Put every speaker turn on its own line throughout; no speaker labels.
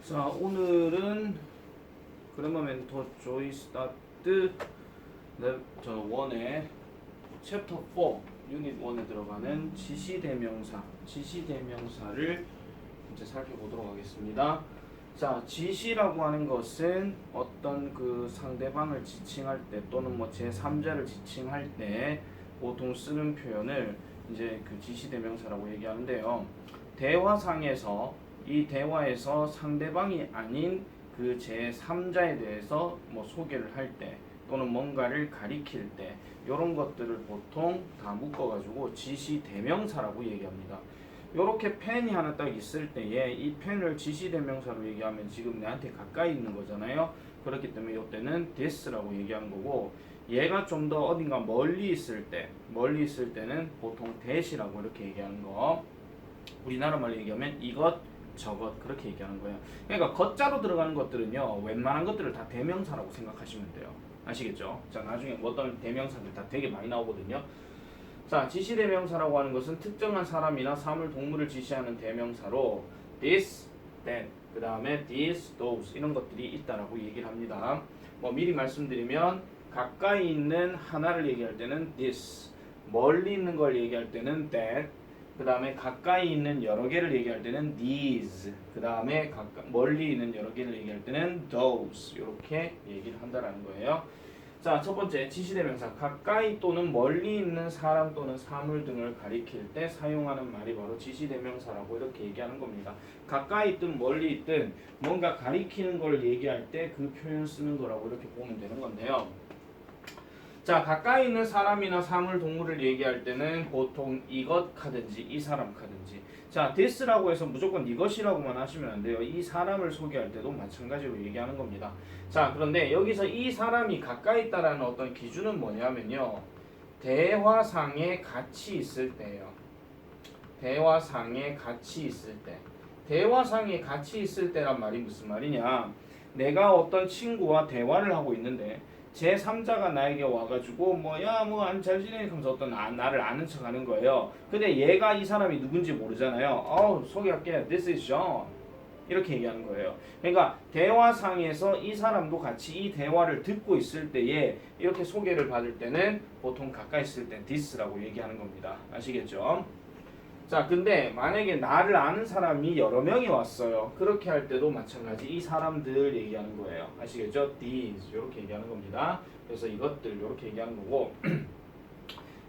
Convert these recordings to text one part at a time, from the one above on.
자, 오늘은 그래머 멘토 조이 스타트 저 원의 챕터 4 유닛 1에 들어가는 지시대명사를 이제 살펴보도록 하겠습니다. 자, 지시라고 하는 것은 어떤 그 상대방을 지칭할 때 또는 뭐 제3자를 지칭할 때 보통 쓰는 표현을 이제 그 지시대명사라고 얘기하는데요. 대화상에서 이 대화에서 상대방이 아닌 그 제3자에 대해서 뭐 소개를 할 때 또는 뭔가를 가리킬 때 이런 것들을 보통 다 묶어가지고 지시대명사라고 얘기합니다. 이렇게 펜이 하나 딱 있을 때에 이 펜을 지시대명사로 얘기하면 지금 내한테 가까이 있는 거잖아요. 그렇기 때문에 이때는 this라고 얘기하는 거고, 얘가 좀 더 어딘가 멀리 있을 때는 보통 that이라고 이렇게 얘기하는 거. 우리나라 말로 얘기하면 이것 저것 그렇게 얘기하는 거예요. 그러니까 겉자로 들어가는 것들은요, 웬만한 것들을 다 대명사라고 생각하시면 돼요. 아시겠죠? 자, 나중에 어떤 대명사들 다 되게 많이 나오거든요. 자, 지시대명사라고 하는 것은 특정한 사람이나 사물, 동물을 지시하는 대명사로 this, that, 그 다음에 these, those 이런 것들이 있다라고 얘기를 합니다. 뭐 미리 말씀드리면 가까이 있는 하나를 얘기할 때는 this, 멀리 있는 걸 얘기할 때는 that, 그 다음에 가까이 있는 여러 개를 얘기할 때는 these, 그 다음에 멀리 있는 여러 개를 얘기할 때는 those, 이렇게 얘기를 한다라는 거예요. 자, 첫 번째 지시대명사, 가까이 또는 멀리 있는 사람 또는 사물 등을 가리킬 때 사용하는 말이 바로 지시대명사라고 이렇게 얘기하는 겁니다. 가까이 있든 멀리 있든 뭔가 가리키는 걸 얘기할 때 그 표현 쓰는 거라고 이렇게 보면 되는 건데요. 자, 가까이 있는 사람이나 사물, 동물을 얘기할 때는 보통 이것 카든지 이 사람 카든지, 자, this라고 해서 무조건 이것이라고만 하시면 안 돼요. 이 사람을 소개할 때도 마찬가지로 얘기하는 겁니다. 자, 그런데 여기서 이 사람이 가까이 있다라는 어떤 기준은 뭐냐면요, 대화상에 같이 있을 때예요. 대화상에 같이 있을 때. 대화상에 같이 있을 때란 말이 무슨 말이냐, 내가 어떤 친구와 대화를 하고 있는데 제3자가 나에게 와가지고 잘 지내? 하면서 어떤 나를 아는 척 하는 거예요. 근데 얘가 이 사람이 누군지 모르잖아요. 소개할게. This is John. 이렇게 얘기하는 거예요. 그러니까 대화상에서 이 사람도 같이 이 대화를 듣고 있을 때에 이렇게 소개를 받을 때는 보통 가까이 있을 땐 this라고 얘기하는 겁니다. 아시겠죠? 자, 근데 만약에 나를 아는 사람이 여러 명이 왔어요. 그렇게 할 때도 마찬가지 이 사람들 얘기하는 거예요. 아시겠죠? these 이렇게 얘기하는 겁니다. 그래서 이것들 이렇게 얘기하는 거고,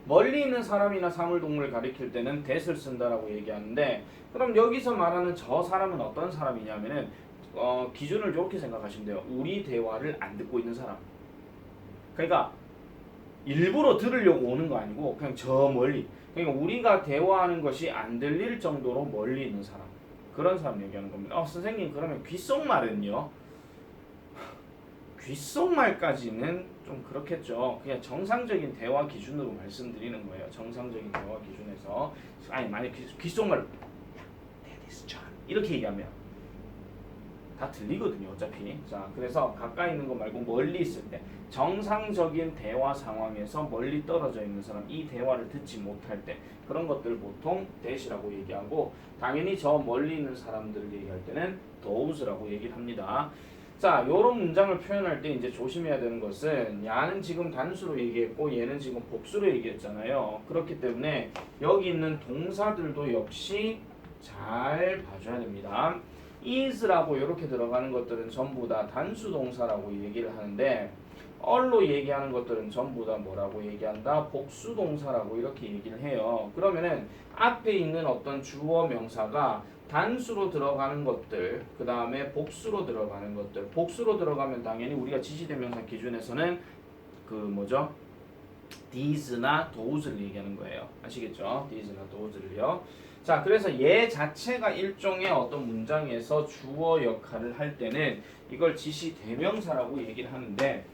멀리 있는 사람이나 사물, 동물을 가리킬 때는 that을 쓴다라고 얘기하는데, 그럼 여기서 말하는 저 사람은 어떤 사람이냐면은 기준을 이렇게 생각하시면 돼요. 우리 대화를 안 듣고 있는 사람. 그러니까 일부러 들으려고 오는 거 아니고 그냥 저 멀리, 그러니까 우리가 대화하는 것이 안 들릴 정도로 멀리 있는 사람, 그런 사람 얘기하는 겁니다. 선생님, 그러면 귓속말은요? 귓속말까지는 좀 그렇겠죠. 그냥 정상적인 대화 기준으로 말씀드리는 거예요. 정상적인 대화 기준에서. 만약 귓속말 이렇게 얘기하면 다 들리거든요, 어차피. 자, 그래서 가까이 있는 거 말고 멀리 있을 때, 정상적인 대화 상황에서 멀리 떨어져 있는 사람, 이 대화를 듣지 못할 때, 그런 것들을 보통 that이라고 얘기하고, 당연히 저 멀리 있는 사람들을 얘기할 때는 those라고 얘기를 합니다. 자, 요런 문장을 표현할 때 이제 조심해야 되는 것은, 야는 지금 단수로 얘기했고 얘는 지금 복수로 얘기했잖아요. 그렇기 때문에 여기 있는 동사들도 역시 잘 봐줘야 됩니다. is라고 이렇게 들어가는 것들은 전부 다 단수 동사라고 얘기를 하는데, all로 얘기하는 것들은 전부 다 뭐라고 얘기한다? 복수 동사라고 이렇게 얘기를 해요. 그러면은 앞에 있는 어떤 주어 명사가 단수로 들어가는 것들, 그 다음에 복수로 들어가는 것들, 복수로 들어가면 당연히 우리가 지시대명사 기준에서는 these나 those를 얘기하는 거예요. 아시겠죠? these나 those를요. 자, 그래서 얘 자체가 일종의 어떤 문장에서 주어 역할을 할 때는 이걸 지시대명사라고 얘기를 하는데,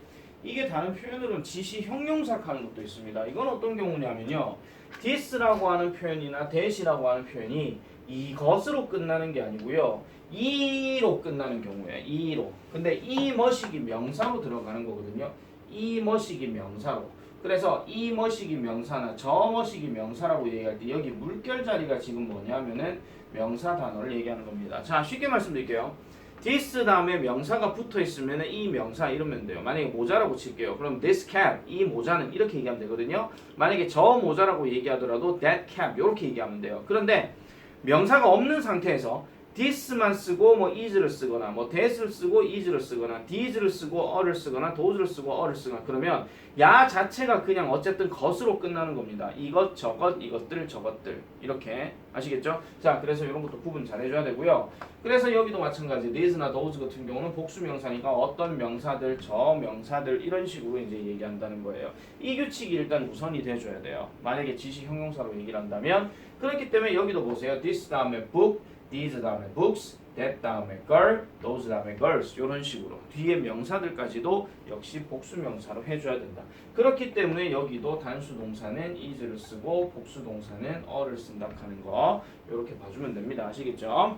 이게 다른 표현으로는 지시형용사 하는 것도 있습니다. 이건 어떤 경우냐면요, this라고 하는 표현이나 that이라고 하는 표현이 이것으로 끝나는 게 아니고요, 이로 끝나는 경우예요. 이로. 근데 이 머시기 명사로 들어가는 거거든요. 이 머시기 명사로. 그래서 이 머시기 명사나 저 머시기 명사라고 얘기할 때 여기 물결 자리가 지금 뭐냐면은 명사 단어를 얘기하는 겁니다. 자, 쉽게 말씀드릴게요. this 다음에 명사가 붙어 있으면 이 명사 이러면 돼요. 만약에 모자라고 칠게요. 그럼 this cap, 이 모자는 이렇게 얘기하면 되거든요. 만약에 저 모자라고 얘기하더라도 that cap 이렇게 얘기하면 돼요. 그런데 명사가 없는 상태에서 this만 쓰고 뭐 is를 쓰거나 뭐 that을 쓰고 is를 쓰거나 these를 쓰고 a를 쓰거나 those를 쓰고 a를 쓰거나 그러면 야 자체가 그냥 어쨌든 것으로 끝나는 겁니다. 이것 저것 이것들 저것들 이렇게 아시겠죠? 자 그래서 이런 것도 구분 잘 해줘야 되고요. 그래서 여기도 마찬가지 these나 those 같은 경우는 복수 명사니까 어떤 명사들 저 명사들 이런 식으로 이제 얘기한다는 거예요. 이 규칙이 일단 우선이 돼줘야 돼요. 만약에 지시 형용사로 얘기를 한다면 그렇기 때문에 여기도 보세요. this 다음에 book these 다음에 books, that 다음에 girl, those 다음에 girls 이런 식으로 뒤에 명사들까지도 역시 복수 명사로 해줘야 된다. 그렇기 때문에 여기도 단수 동사는 is를 쓰고 복수 동사는 a를 쓴다 하는 거 이렇게 봐주면 됩니다. 아시겠죠?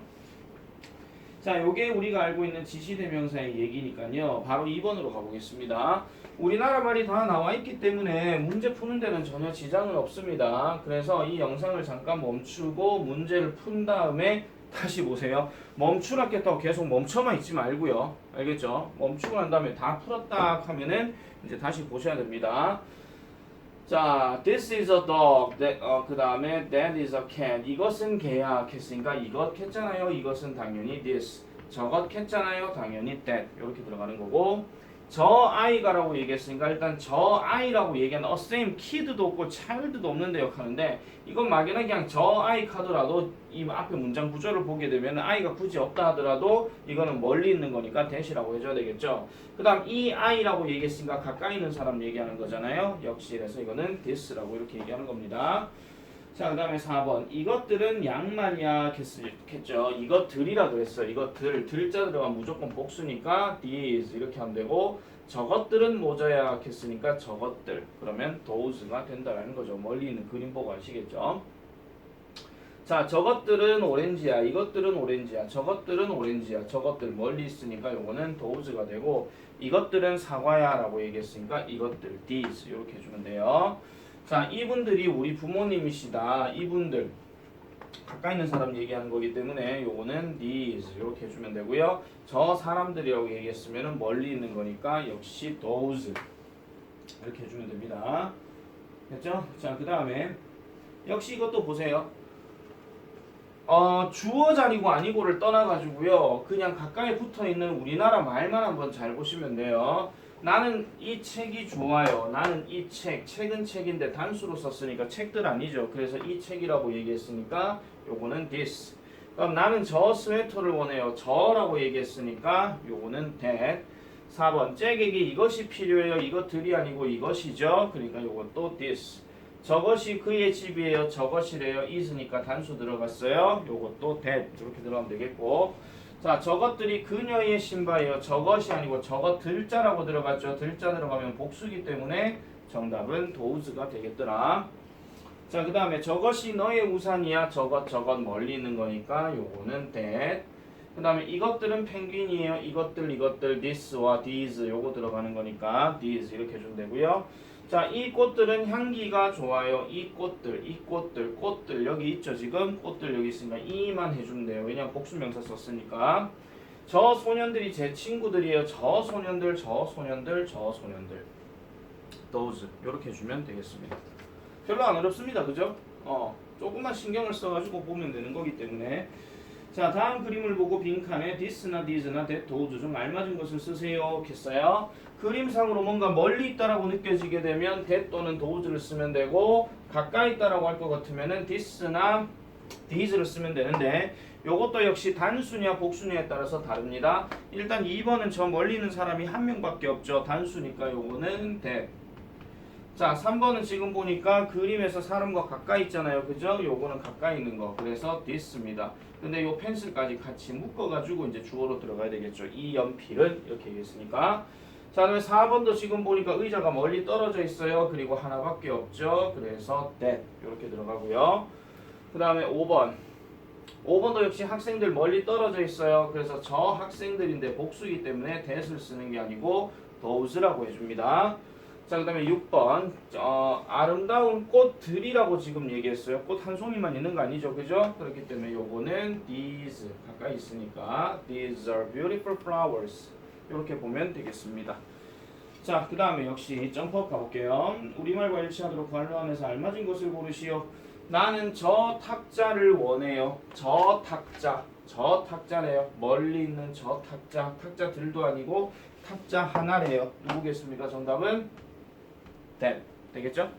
자, 요게 우리가 알고 있는 지시대명사의 얘기니까요. 바로 2번으로 가보겠습니다. 우리나라 말이 다 나와 있기 때문에 문제 푸는 데는 전혀 지장은 없습니다. 그래서 이 영상을 잠깐 멈추고 문제를 푼 다음에 다시 보세요. 멈추라 했다고 계속 멈춰만 있지 말고요. 알겠죠? 멈추고 난 다음에 다 풀었다 하면은 이제 다시 보셔야 됩니다. 자, this is a dog. 그 다음에 that is a cat. 이것은 개야. 했으니까 이것 했잖아요. 이것은 당연히 this. 저것 했잖아요. 당연히 that. 이렇게 들어가는 거고. 저 아이가라고 얘기했으니까 일단 저 아이라고 얘기하는 same kid도 없고 child도 없는데 역하는데 이건 막연하게 그냥 저 아이 카더라도 이 앞에 문장 구조를 보게 되면 아이가 굳이 없다 하더라도 이거는 멀리 있는 거니까 that이라고 해줘야 되겠죠. 그 다음 이 아이라고 얘기했으니까 가까이 있는 사람 얘기하는 거잖아요. 역시 그래서 이거는 this라고 이렇게 얘기하는 겁니다. 자, 그 다음에 4번. 이것들은 양말이야 했죠. 이것들이라 그랬어요. 이것들. 들자 들어가면 무조건 복수니까 these 이렇게 하면 되고 저것들은 모자야 했으니까 저것들. 그러면 those가 된다라는 거죠. 멀리 있는 그림 보고 아시겠죠? 자, 저것들은 오렌지야. 이것들은 오렌지야. 저것들은 오렌지야. 저것들 멀리 있으니까 요거는 those가 되고 이것들은 사과야 라고 얘기했으니까 이것들 these 이렇게 해주면 돼요. 자, 이분들이 우리 부모님이시다. 이분들 가까이 있는 사람 얘기하는 거기 때문에 요거는 these 이렇게 해주면 되고요. 저 사람들이라고 얘기했으면 멀리 있는 거니까 역시 those 이렇게 해주면 됩니다. 됐죠? 자, 그 다음에 역시 이것도 보세요. 주어 자리고 아니고를 떠나가지고요. 그냥 가까이 붙어있는 우리나라 말만 한번 잘 보시면 돼요. 나는 이 책이 좋아요. 나는 이 책은 책인데 단수로 썼으니까 책들 아니죠. 그래서 이 책이라고 얘기했으니까 요거는 this. 그럼 나는 저 스웨터를 원해요. 저라고 얘기했으니까 요거는 that. 4번 잭에게 이것이 필요해요. 이것들이 아니고 이것이죠. 그러니까 요것도 this. 저것이 그의 집이에요. 저것이래요. is니까 단수 들어갔어요. 요것도 that. 이렇게 들어가면 되겠고 자, 저것들이 그녀의 신발이에요. 저것이 아니고 저것들자라고 들어갔죠. 들자 들어가면 복수기 때문에 정답은 those가 되겠더라. 자, 그 다음에 저것이 너의 우산이야. 저것 멀리 있는 거니까 요거는 that. 그 다음에 이것들은 펭귄이에요. 이것들 this와 these 요거 들어가는 거니까 these 이렇게 해주면 되고요. 자, 이 꽃들은 향기가 좋아요. 이 꽃들 여기 있죠. 지금 꽃들 여기 있으니까 이만 해주면 돼요. 왜냐면 복수명사 썼으니까. 저 소년들이 제 친구들이에요. 저 소년들 those 이렇게 해주면 되겠습니다. 별로 안 어렵습니다. 그죠? 조금만 신경을 써가지고 보면 되는 거기 때문에. 자, 다음 그림을 보고 빈칸에 this나 these나 that, those 좀 알맞은 것을 쓰세요 했어요. 그림상으로 뭔가 멀리 있다라고 느껴지게 되면 that 또는 those를 쓰면 되고 가까이 있다라고 할 것 같으면은 this나 these를 쓰면 되는데 요것도 역시 단수냐 복수냐에 따라서 다릅니다. 일단 2번은 저 멀리 있는 사람이 한 명밖에 없죠. 단수니까 요거는 that. 자, 3번은 지금 보니까 그림에서 사람과 가까이 있잖아요. 그죠? 요거는 가까이 있는 거. 그래서 this입니다. 근데 요 펜슬까지 같이 묶어가지고 이제 주어로 들어가야 되겠죠. 이 연필은 이렇게 얘기했으니까. 자, 그다음에 4번도 지금 보니까 의자가 멀리 떨어져 있어요. 그리고 하나밖에 없죠. 그래서 that 이렇게 들어가고요. 그 다음에 5번도 역시 학생들 멀리 떨어져 있어요. 그래서 저 학생들인데 복수이기 때문에 that을 쓰는 게 아니고 those라고 해줍니다. 자, 그 다음에 6번. 아름다운 꽃들이라고 지금 얘기했어요. 꽃 한 송이만 있는 거 아니죠? 그죠? 그렇기 때문에 요거는 these. 가까이 있으니까 these are beautiful flowers. 이렇게 보면 되겠습니다. 자, 그 다음에 역시 점프업 가볼게요. 우리말과 일치하도록 관로안에서 알맞은 것을 고르시오. 나는 저 탁자를 원해요. 저 탁자. 저 탁자래요. 멀리 있는 저 탁자. 탁자들도 아니고 탁자 하나래요. 누구겠습니까? 정답은 that. 되겠죠?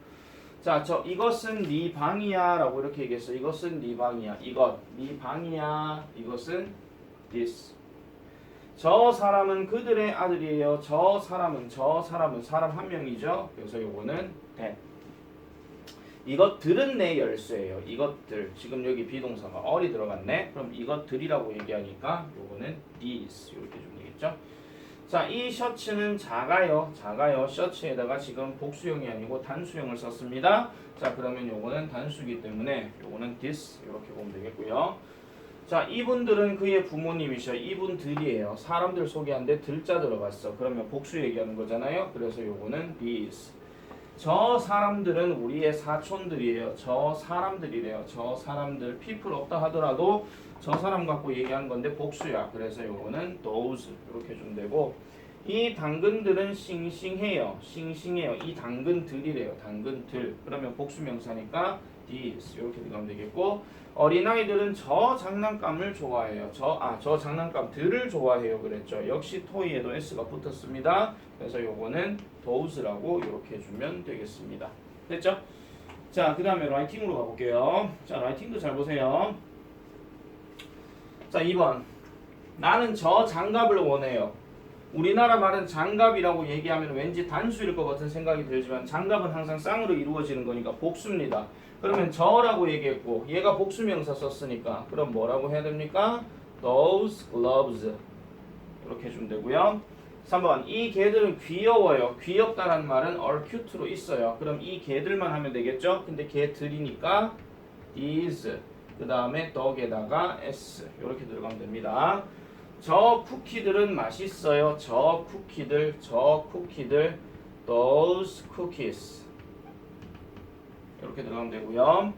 자, 이것은 네 방이야 라고 이렇게 얘기했어. 이것은 네 방이야. 이것 네 방이야. 이것은 this. 저 사람은 그들의 아들이에요. 저 사람은 사람 한 명이죠. 그래서 요거는 that. 이것들은 내 열쇠예요. 이것들. 지금 여기 비동사가 어리 들어갔네. 그럼 이것들이라고 얘기하니까 요거는 these. 이렇게 좀 되겠죠. 자, 이 셔츠는 작아요. 셔츠에다가 지금 복수형이 아니고 단수형을 썼습니다. 자, 그러면 요거는 단수기 때문에 요거는 this 이렇게 보면 되겠고요. 자, 이분들은 그의 부모님이셔. 이분들이에요. 사람들 소개하는데 들자 들어갔어. 그러면 복수 얘기하는 거잖아요. 그래서 요거는 these. 저 사람들은 우리의 사촌들이에요. 저 사람들이래요. 저 사람들. people 없다 하더라도 저 사람 갖고 얘기하는 건데 복수야. 그래서 요거는 those 이렇게 좀 되고, 이 당근들은 싱싱해요. 이 당근들이래요. 당근들. 그러면 복수 명사니까 these 이렇게 들어가면 되겠고, 어린아이들은 저 장난감을 좋아해요. 저 장난감들을 좋아해요. 그랬죠. 역시 토이에도 s가 붙었습니다. 그래서 요거는 those라고 이렇게 해주면 되겠습니다. 됐죠? 자, 그 다음에 라이팅으로 가볼게요. 자, 라이팅도 잘 보세요. 자, 2번. 나는 저 장갑을 원해요. 우리나라 말은 장갑이라고 얘기하면 왠지 단수일 것 같은 생각이 들지만 장갑은 항상 쌍으로 이루어지는 거니까 복수입니다. 그러면 저라고 얘기했고 얘가 복수명사 썼으니까 그럼 뭐라고 해야 됩니까? Those gloves 이렇게 해주면 되고요. 3번. 이 개들은 귀여워요. 귀엽다는 말은 are cute로 있어요. 그럼 이 개들만 하면 되겠죠? 근데 개들이니까 these 그 다음에 dog에다가 s 이렇게 들어가면 됩니다. 저 쿠키들은 맛있어요. 저 쿠키들 those cookies 이렇게 들어가면 되고요.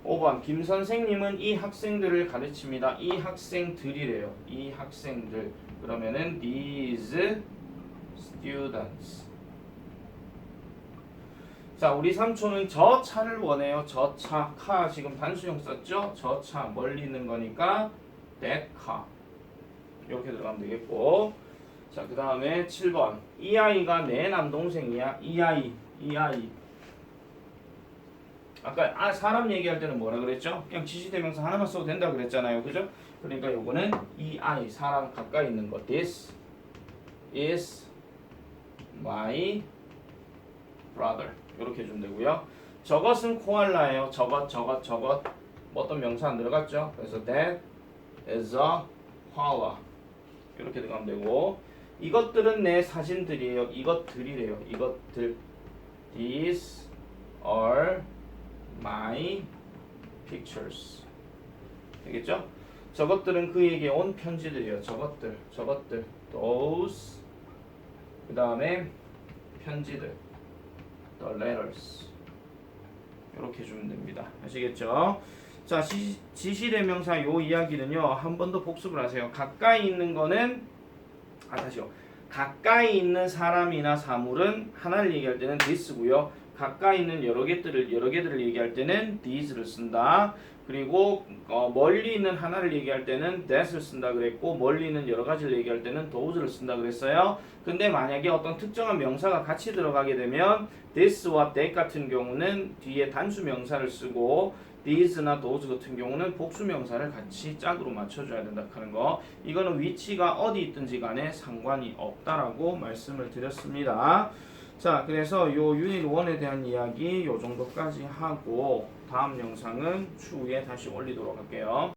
5번. 김 선생님은 이 학생들을 가르칩니다. 이 학생들이래요. 이 학생들. 그러면은 these students. 자, 우리 삼촌은 저 차를 원해요. 저 차. 카 지금 단수형 썼죠? 저 차 멀리 있는 거니까 that car. 이렇게 들어가면 되겠고. 자, 그 다음에 7번. 이 아이가 내 남동생이야. 이 아이. 아까 사람 얘기할 때는 뭐라 그랬죠? 그냥 지시대명사 하나만 써도 된다 그랬잖아요. 그죠? 그러니까 요거는 이 아이, 사람 가까이 있는 거. This is my brother. 이렇게 해주면 되고요. 저것은 코알라예요. 저것. 뭐 어떤 명사 안 들어갔죠? 그래서 that is a koala. 이렇게 들어가면 되고, 이것들은 내 사진들이에요. 이것들이래요. 이것들. These are my pictures. 되겠죠? 저것들은 그에게 온 편지들이에요. 저것들. Those. 그 다음에 편지들. The letters. 이렇게 해주면 됩니다. 아시겠죠? 자, 지시대명사 요 이야기는요, 한 번 더 복습을 하세요. 가까이 있는 거는, 다시요. 가까이 있는 사람이나 사물은 하나를 얘기할 때는 this고요. 가까이 있는 여러 개들을 얘기할 때는 these를 쓴다. 그리고 멀리 있는 하나를 얘기할 때는 that을 쓴다 그랬고, 멀리 있는 여러 가지를 얘기할 때는 those를 쓴다 그랬어요. 근데 만약에 어떤 특정한 명사가 같이 들어가게 되면 this와 that 같은 경우는 뒤에 단수 명사를 쓰고, these나 those 같은 경우는 복수 명사를 같이 짝으로 맞춰줘야 된다 하는 거. 이거는 위치가 어디 있든지 간에 상관이 없다라고 말씀을 드렸습니다. 자, 그래서 요 유닛 1에 대한 이야기 요 정도까지 하고 다음 영상은 추후에 다시 올리도록 할게요.